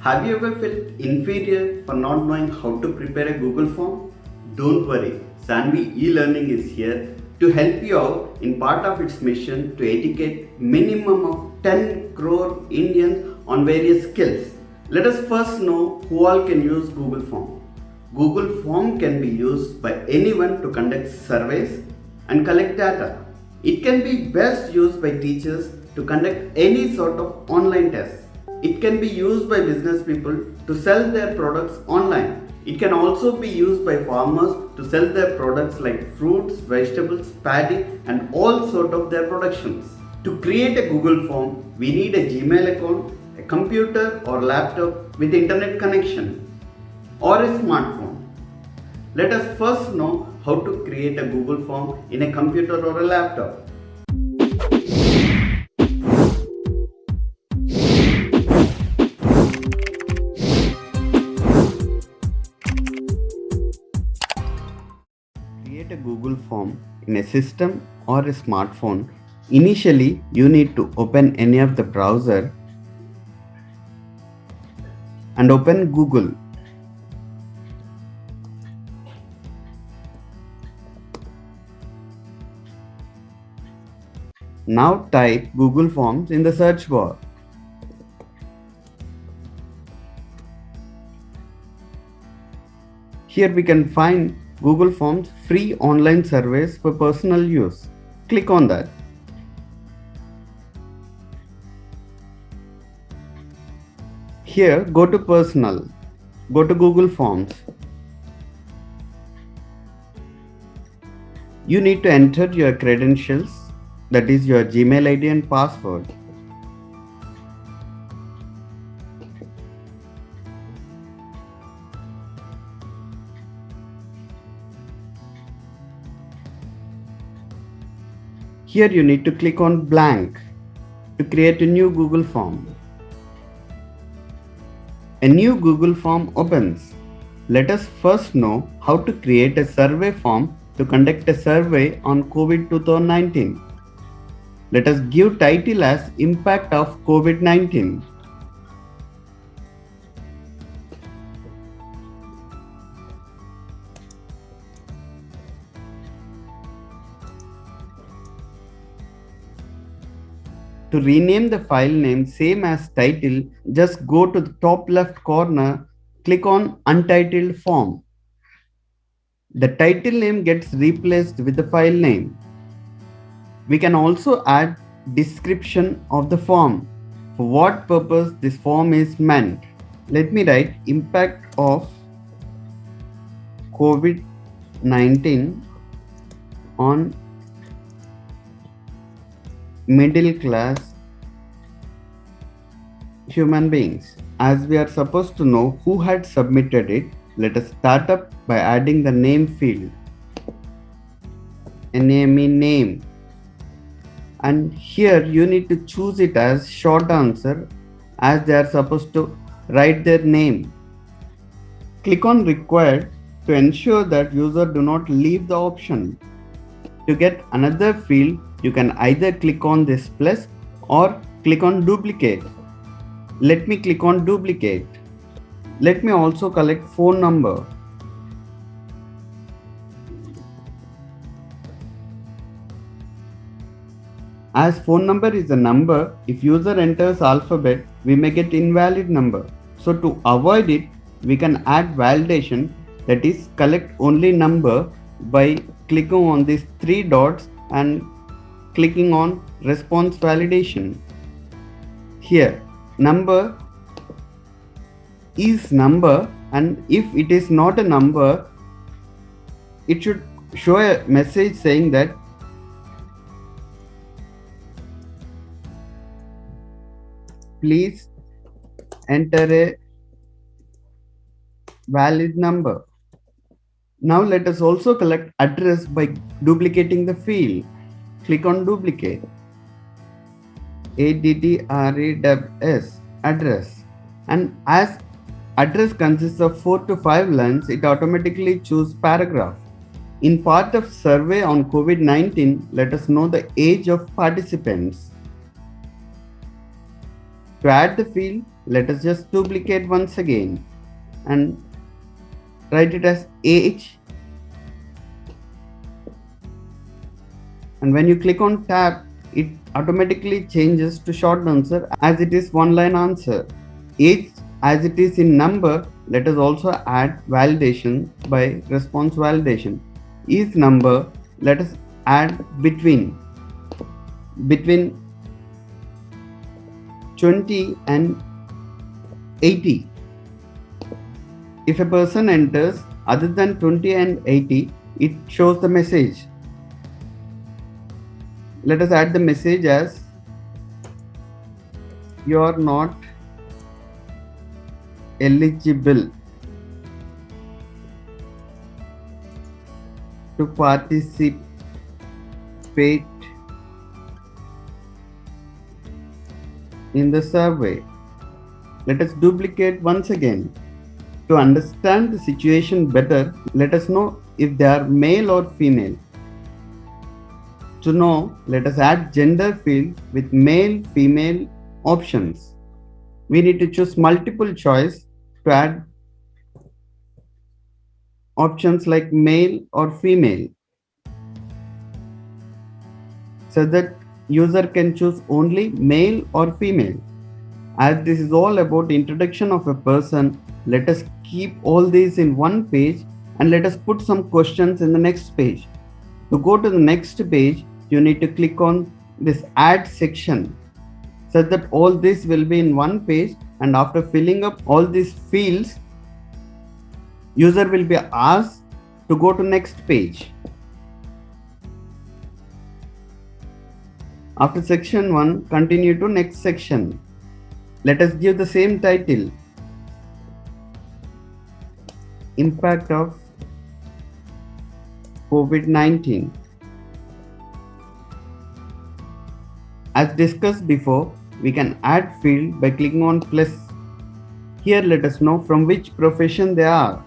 Have you ever felt inferior for not knowing how to prepare a Google form? Don't worry, Sanvi e-learning is here to help you out in part of its mission to educate minimum of 10 crore Indians on various skills. Let us first know who all can use Google Form. Google Form can be used by anyone to conduct surveys and collect data. It can be best used by teachers to conduct any sort of online tests. It can be used by business people to sell their products online. It can also be used by farmers to sell their products like fruits, vegetables, paddy and all sort of their productions. To create a Google form, we need a Gmail account, a computer or laptop with internet connection or a smartphone. Let us first know how to create a Google form in a computer or a laptop. Create a Google form in a system or a smartphone. Initially, you need to open any of the browser and open Google. Now type Google Forms in the search bar. Here we can find Google Forms free online surveys for personal use. Click on that. Here go to personal, go to Google Forms. You need to enter your credentials, that is your Gmail ID and password. Here you need to click on blank to create a new Google form. A new Google form opens. Let us first know how to create a survey form to conduct a survey on COVID 2019. Let us give title as Impact of COVID-19. To rename the file name same as title, just go to the top left corner, click on Untitled Form. The title name gets replaced with the file name. We can also add description of the form, for what purpose this form is meant. Let me write impact of COVID-19 on middle class human beings. As we are supposed to know who had submitted it, let us start up by adding the name field. NAME name. And here you need to choose it as short answer, as they are supposed to write their name. Click on required to ensure that user do not leave the option. To get another field, you can either click on this plus or click on duplicate. Let me click on duplicate. Let me also collect phone number. As phone number is a number, if user enters alphabet, we may get invalid number. So to avoid it, we can add validation, that is collect only number by clicking on these three dots and clicking on response validation. Here number is number, and if it is not a number, it should show a message saying that please enter a valid number. Now let us also collect address by duplicating the field. Click on duplicate. ADDRES address, and as address consists of 4 to 5 lines, it automatically chooses paragraph. In part of survey on COVID-19, let us know the age of participants. To add the field, Let us just duplicate once again and write it as age. And when you click on tab, it automatically changes to short answer as it is one line answer. Age as it is in number, let us also add validation by response validation. Is number, let us add between 20 and 80. If a person enters other than 20 and 80, it shows the message. Let us add the message as you are not eligible to participate in the survey. Let us duplicate once again. To understand the situation better, let us know if they are male or female. To know, let us add gender field with male, female options. We need to choose multiple choice to add options like male or female, so that user can choose only male or female. As this is all about introduction of a person, let us keep all these in one page and let us put some questions in the next page. To go to the next page, you need to click on this add section so that all this will be in one page, and after filling up all these fields, user will be asked to go to next page. After section 1, continue to next section. Let us give the same title, Impact of COVID-19. As discussed before, we can add field by clicking on plus. Here let us know from which profession they are.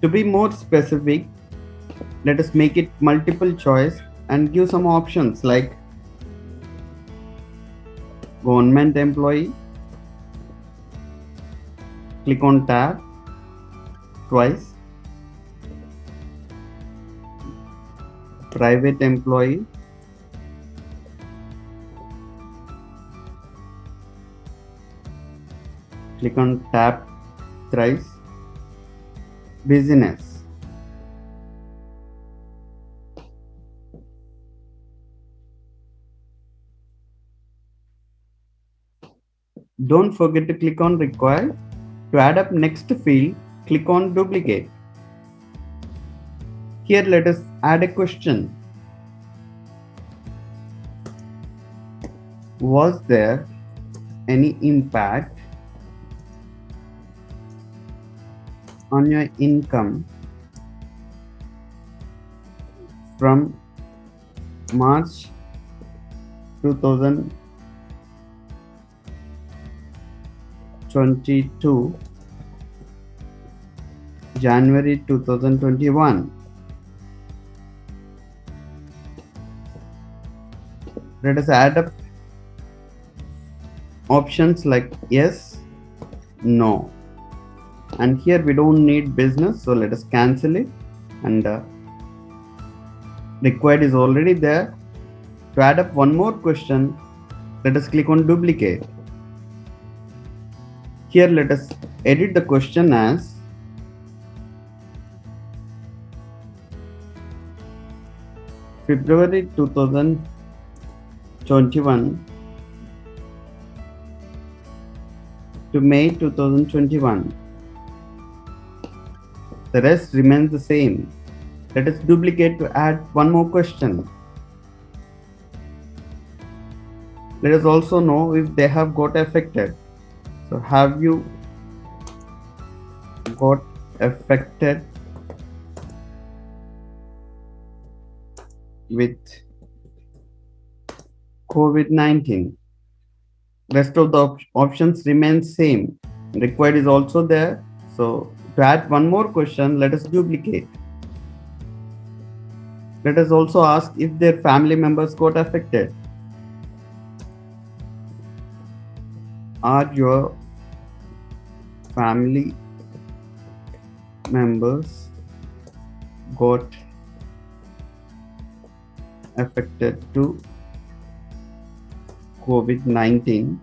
To be more specific, let us make it multiple choice and give some options like government employee. Click on tab twice. Private employee. Click on tab thrice. Business. Don't forget to click on required. To add up next field, click on duplicate. Here let us add a question. Was there any impact on your income from March 2022 January 2021? Let us add up options like yes, no, and here we don't need business, so let us cancel it, and required is already there. To add up one more question, let us click on duplicate. Here let us edit the question as February 2021 to May 2021. The rest remains the same. Let us duplicate to add one more question. Let us also know if they have got affected. So have you got affected with COVID-19? Rest of the options remain same. Required is also there. So to add one more question, let us duplicate. Let us also ask if their family members got affected. Are your family members got affected to COVID-19?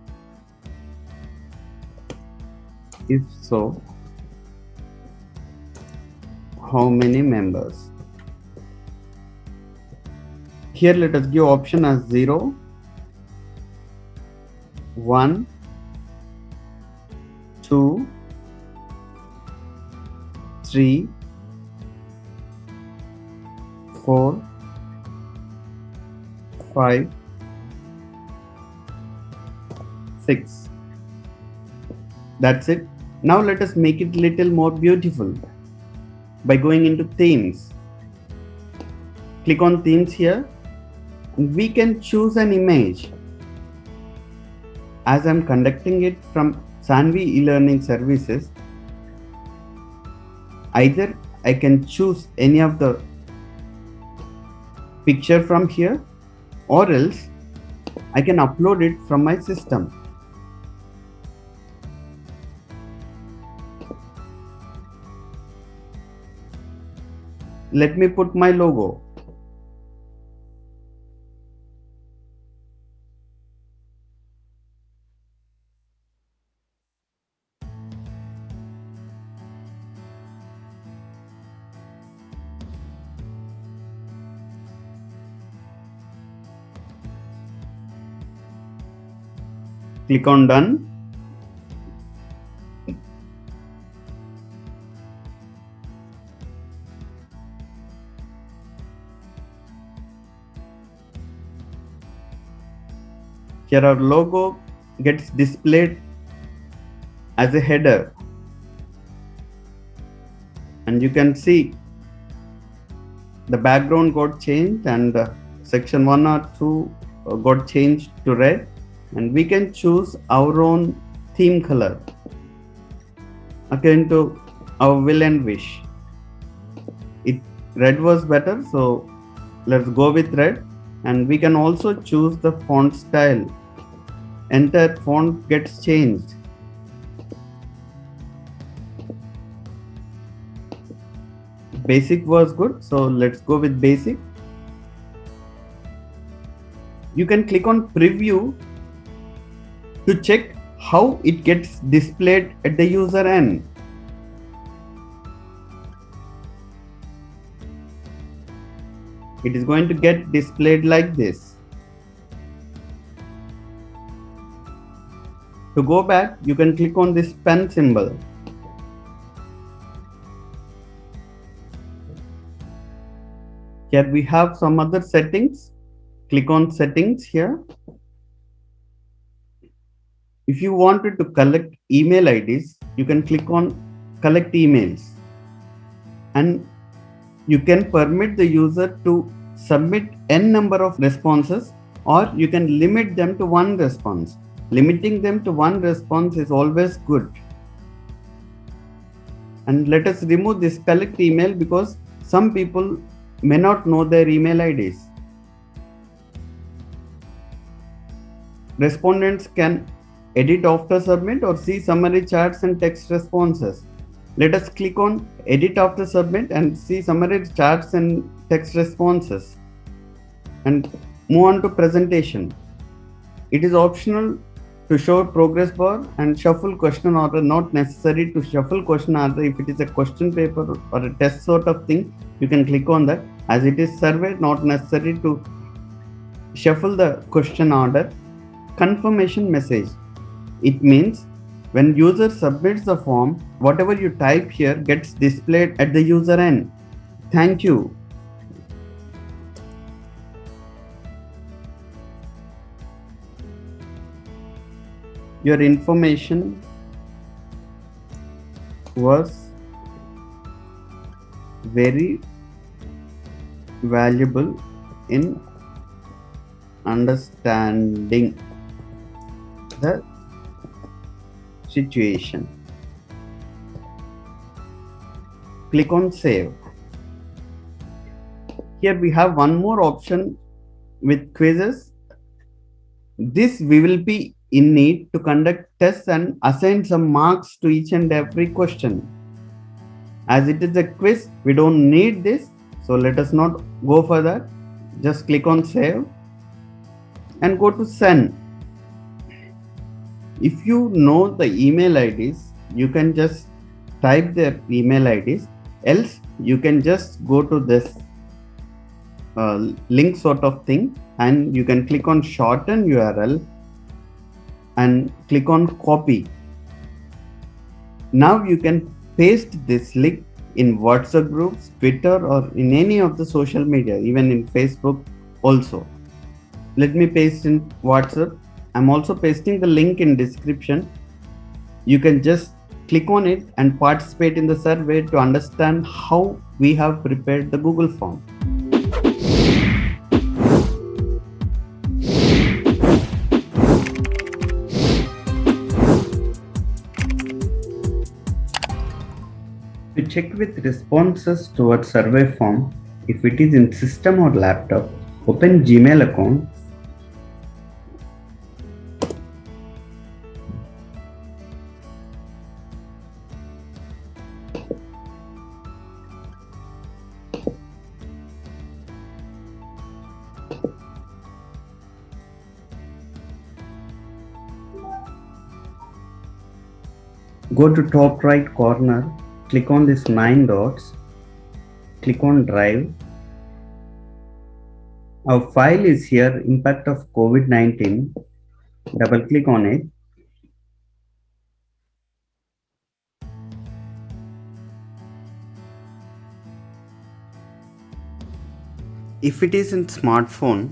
If so, how many members? Here let us give option as 0, 1, 2, 3, 4, 5, 6. That's it. Now let us make it little more beautiful by going into themes. Click on themes here and we can choose an image. As I'm conducting it from Sanvi e-learning services, either I can choose any of the picture from here or else I can upload it from my system. Let me put my logo. Click on done. Here our logo gets displayed as a header and you can see the background got changed and section 1 or 2 got changed to red, and we can choose our own theme color according to our will and wish. Red was better, so let's go with red. And we can also choose the font style. Entire font gets changed. Basic was good, so let's go with basic. You can click on preview to check how it gets displayed at the user end. It is going to get displayed like this. To go back, you can click on this pen symbol. Here we have some other settings. Click on settings here. If you wanted to collect email IDs, you can click on collect emails. And you can permit the user to submit n number of responses, or you can limit them to one response. Limiting them to one response is always good. And let us remove this collect email because some people may not know their email IDs. Respondents can edit after submit or see summary charts and text responses. Let us click on edit after submit and see summary charts and text responses and move on to presentation. It is optional to show progress bar and shuffle question order. Not necessary to shuffle question order. If it is a question paper or a test sort of thing, you can click on that. As it is survey, not necessary to shuffle the question order. Confirmation message. It means when user submits the form, whatever you type here gets displayed at the user end. Thank you. Your information was very valuable in understanding the situation. Click on save. Here we have one more option with quizzes. This we will be in need to conduct tests and assign some marks to each and every question. As it is a quiz, we don't need this. So let us not go further. Just click on save and go to send. If you know the email IDs, you can just type their email IDs. Else, you can just go to this link sort of thing and you can click on shorten URL and click on copy. Now you can paste this link in WhatsApp groups, Twitter, or in any of the social media, even in Facebook also. Let me paste in WhatsApp. I'm also pasting the link in description. You can just click on it and participate in the survey to understand how we have prepared the Google form. To check with responses to our survey form, if it is in system or laptop, open Gmail account. Go to top right corner, click on this 9 dots, click on Drive. Our file is here, impact of COVID-19. Double click on it. If it is in smartphone,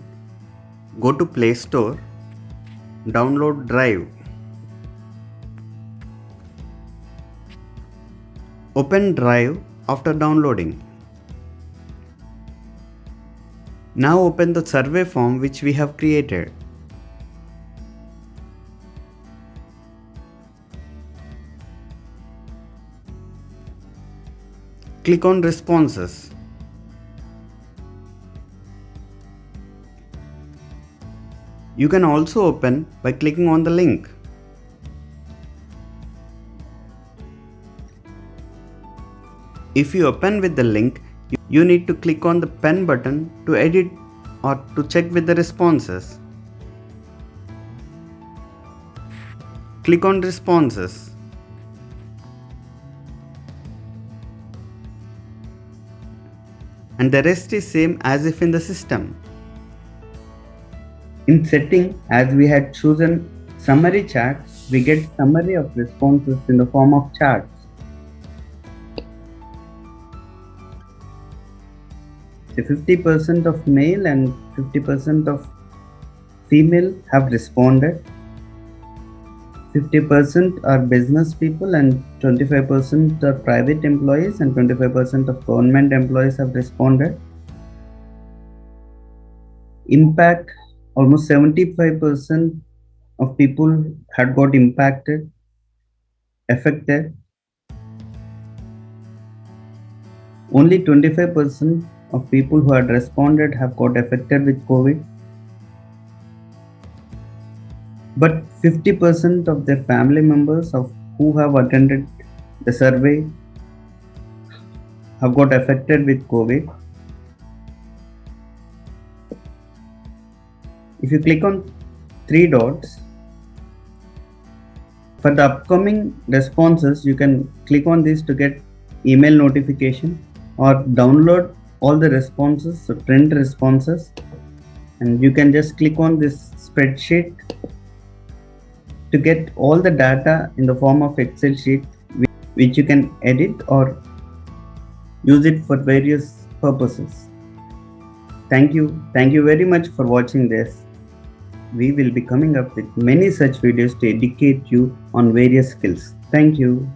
go to Play Store, download Drive. Open Drive after downloading. Now open the survey form which we have created. Click on responses. You can also open by clicking on the link. If you open with the link, you need to click on the pen button to edit or to check with the responses. Click on responses. And the rest is same as if in the system. In setting, as we had chosen summary chat, we get summary of responses in the form of charts. So 50% of male and 50% of female have responded. 50% are business people and 25% are private employees and 25% of government employees have responded. Impact, almost 75% of people had got impacted, affected. Only 25% of people who had responded have got affected with COVID. But 50% of their family members of who have attended the survey have got affected with COVID. If you click on 3 dots, for the upcoming responses, you can click on this to get email notification or download all the responses, so trend responses, and you can just click on this spreadsheet to get all the data in the form of Excel sheet which you can edit or use it for various purposes. Thank you very much for watching this. We will be coming up with many such videos to educate you on various skills. Thank you.